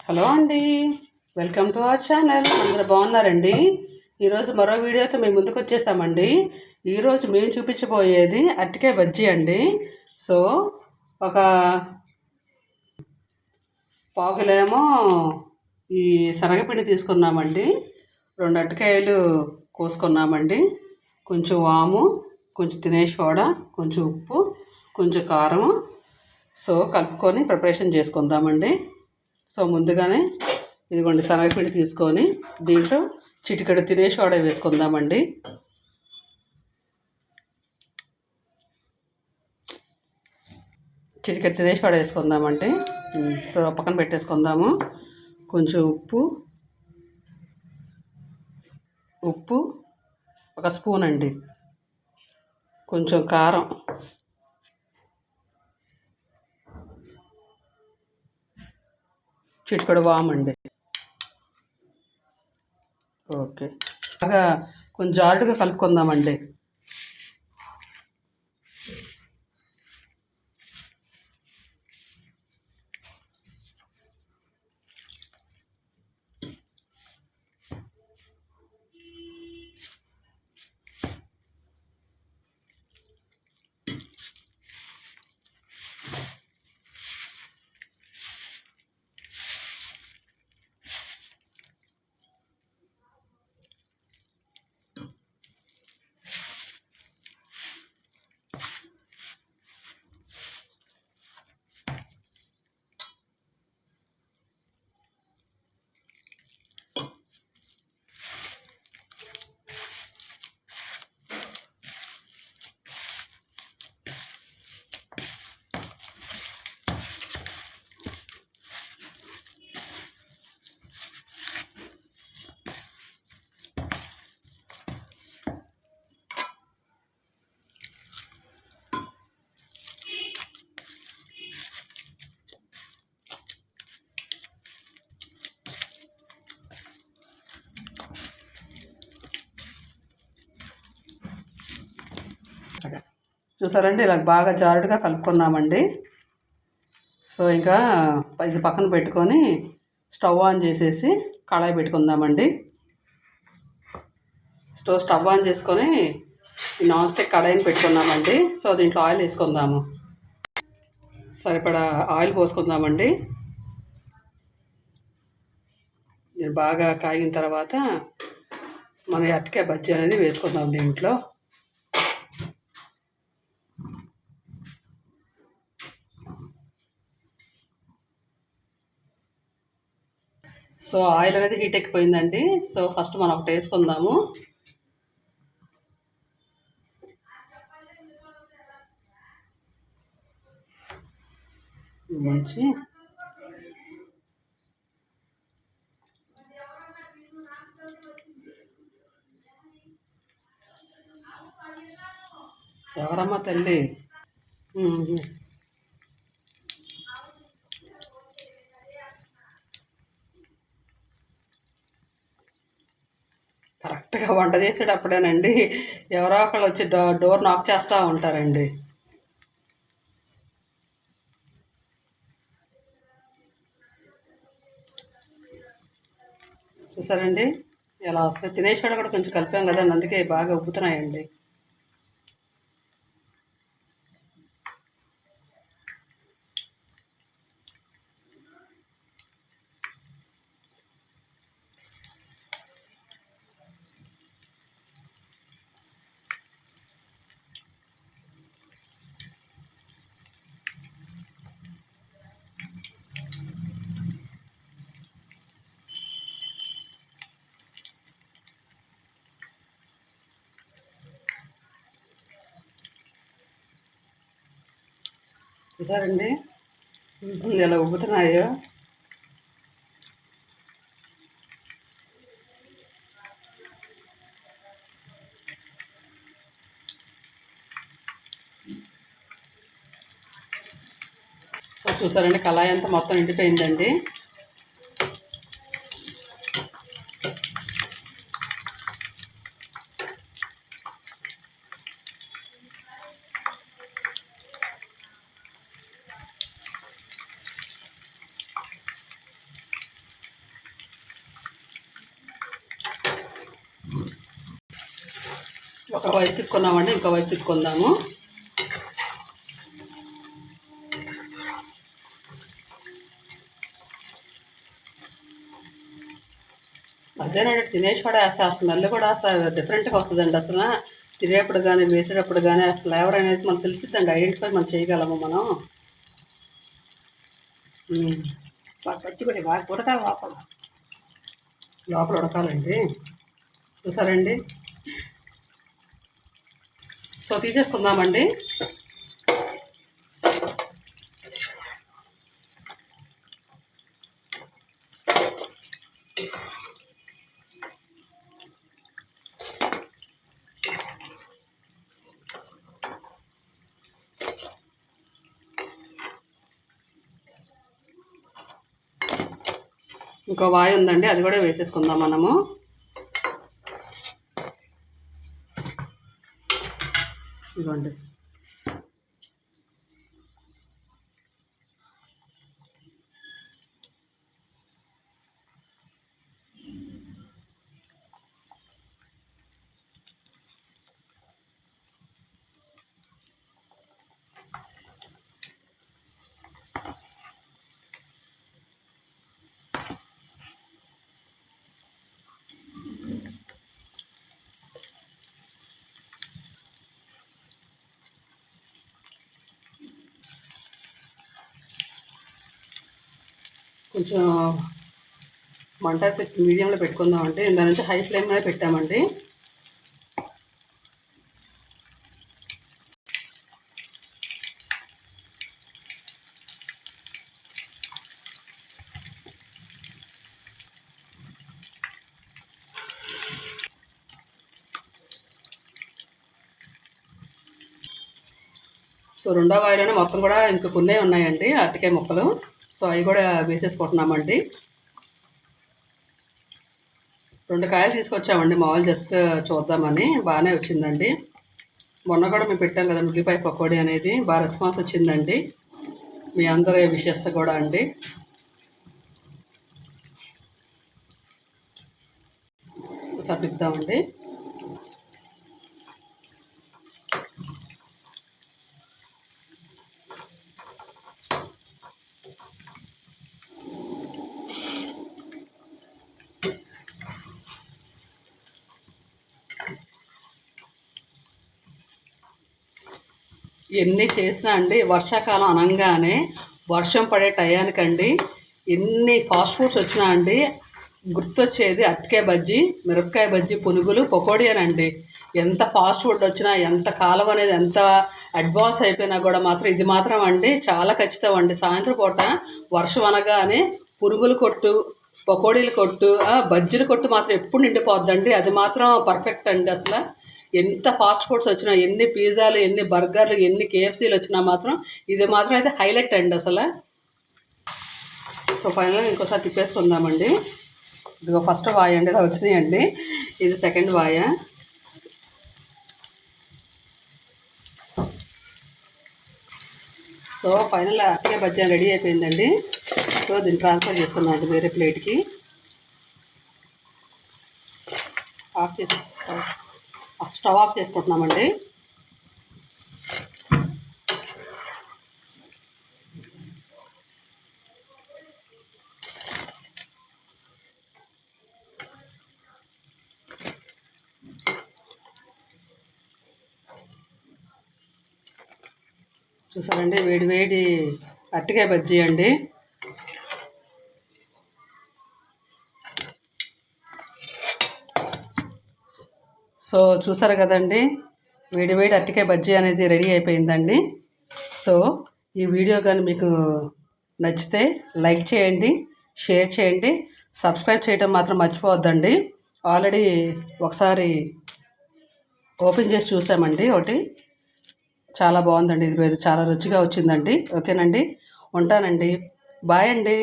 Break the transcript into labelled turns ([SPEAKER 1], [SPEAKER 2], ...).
[SPEAKER 1] Hello అండి, welcome to our channel. అందరూ బాగున్నారండి. ఈరోజు మరో వీడియోతో మేము ముందుకు వచ్చేసామండి. ఈరోజు మేము చూపించబోయేది అరటికాయ బజ్జీ అండి. సో ఒక పావుకిలేమో ఈ శనగపిండి తీసుకున్నామండి. 2 అరటికాయలు కోసుకున్నామండి. కొంచెం వాము, కొంచెం తినే సోడా, కొంచెం ఉప్పు, కొంచెం కారం. సో కలుపుకొని ప్రిపరేషన్ చేసుకుందామండి. సో ముందుగానే ఇదిగోండి శనగపిండి తీసుకొని దీంట్లో చిటికెడు తినే సోడా వేసుకుందామండి. చిటికెడు తినే సోడా వేసుకుందామండి. సో పక్కన పెట్టేసుకుందాము. కొంచెం ఉప్పు 1 స్పూన్ అండి. కొంచెం కారం, చిటికెడు వామండి. ఓకే, బాగా కొంచెం జారుడుగా కలుపుకుందామండి. చూసారండి, ఇలా బాగా జారుడుగా కలుపుకున్నామండి. సో ఇంకా ఇది పక్కన పెట్టుకొని స్టవ్ ఆన్ చేసేసి కళాయి పెట్టుకుందామండి. స్టవ్ ఆన్ చేసుకొని నాన్ స్టిక్ కళాయిని పెట్టుకున్నామండి. సో దీంట్లో ఆయిల్ వేసుకుందాము. సరిపడా ఆయిల్ పోసుకుందామండి. ఇది బాగా కాగిన తర్వాత మన అరటికాయ బజ్జీ అనేది వేసుకుందాం దీంట్లో. సో ఆయిల్ అనేది హీట్ ఎక్కిపోయిందండి. సో ఫస్ట్ మనం ఒకటి వేసుకుందాము. మంచి ఎవరమ్మా తల్లి? కరెక్ట్గా వంట చేసేటప్పుడేనండి ఎవరో ఒకళ్ళు వచ్చి డోర్ నాక్ చేస్తూ ఉంటారండి. చూసారండి ఎలా వస్తాయి. తినేసాడు కూడా కొంచెం కలిపాం కదండి, అందుకే బాగా ఉబ్బుతున్నాయండి. చూసారండి ఎలా ఉబ్బుతున్నాయో. చూసారండి కళాయి అంతా మొత్తం ఎండిపోయిందండి. ఒక వైపు తిప్పుకున్నామండి, ఇంకో వైపు తిప్పుకుందాము. మధ్యాహ్నం తినేసి కూడా అసలు స్మెల్ కూడా అసలు డిఫరెంట్గా వస్తుందండి. అసలు తినేటప్పుడు కానీ వేసేటప్పుడు కానీ ఆ ఫ్లేవర్ అనేది మనకు తెలిసిద్దండి, ఐడెంటిఫై మనం చేయగలము మనం. పచ్చి కూడా బాగా ఉడకాలి, లోపల ఉడకాలండి. చూసారండి. సో తీసేసుకుందామండి. ఇంకో వాయి ఉందండి, అది కూడా వేసేసుకుందాం మనము. ఇదిగోండి. కొంచెం మంట మీడియంలో పెట్టుకుందామండి. దాని నుంచి హై ఫ్లేమ్లో పెట్టామండి. సో రెండో వాయిలోనే మొత్తం కూడా ఇంకా కొన్ని ఉన్నాయండి అరటికాయ ముక్కలు. సో అవి కూడా వేసేసుకుంటున్నామండి. 2 కాయలు తీసుకొచ్చామండి, మామూలు జస్ట్ చూద్దామని. బాగానే వచ్చిందండి. మొన్న కూడా మేము పెట్టాం కదండి ఉల్లిపాయ పకోడీ అనేది, బాగా రెస్పాన్స్ వచ్చిందండి మీ అందరి విషెస్ కూడా అండి. ఒకసారి తిప్పుదామండి. ఎన్ని చేసినా అండి, వర్షాకాలం అనగానే వర్షం పడే టయానికండి ఎన్ని ఫాస్ట్ ఫుడ్స్ వచ్చినా అండి గుర్తొచ్చేది అరటికాయ బజ్జీ, మిరపకాయ బజ్జీ, పునుగులు, పకోడీ అనండి. ఎంత ఫాస్ట్ ఫుడ్ వచ్చినా, ఎంత కాలం అనేది ఎంత అడ్వాన్స్ అయిపోయినా కూడా మాత్రం ఇది మాత్రం అండి చాలా ఖచ్చితం అండి. సాయంత్రం పూట వర్షం అనగానే పునుగులు కొట్టు, పకోడీలు కొట్టు, బజ్జీలు కొట్టు మాత్రం ఎప్పుడు నిండిపోద్దండి. అది మాత్రం పర్ఫెక్ట్ అండి. అసలు ఎంత ఫాస్ట్ ఫుడ్స్ వచ్చినా, ఎన్ని పిజ్జాలు, ఎన్ని బర్గర్లు, ఎన్ని కేఎఫ్సీలు వచ్చినా మాత్రం ఇది మాత్రం అయితే హైలైట్ అండి అసలు. సో ఫైనల్గా ఇంకోసారి తిప్పేసుకుందామండి. ఇదిగో ఫస్ట్ వాయ అండి, ఇలా వచ్చినాయండి. ఇది సెకండ్ వాయ. సో ఫైనల్ అరటికాయ బజ్జీ రెడీ అయిపోయిందండి. సో దీన్ని ట్రాన్స్ఫర్ చేసుకున్నాం వేరే ప్లేట్కి. స్టవ్ ఆఫ్ చేసుకుంటున్నామండి. చూసారండి, వేడి వేడి అరటికాయ బజ్జీ అండి. సో చూసారు కదండి, వేడి వేడి అరటికాయ బజ్జీ అనేది రెడీ అయిపోయిందండి. సో ఈ వీడియో కానీ మీకు నచ్చితే లైక్ చేయండి, షేర్ చేయండి, సబ్స్క్రైబ్ చేయడం మాత్రం మర్చిపోవద్దండి. ఆల్రెడీ ఒకసారి ఓపెన్ చేసి చూసామండి, ఒకటి చాలా బాగుందండి. ఇది చాలా రుచిగా వచ్చిందండి. ఓకేనండి, ఉంటానండి. బాయ్ అండి.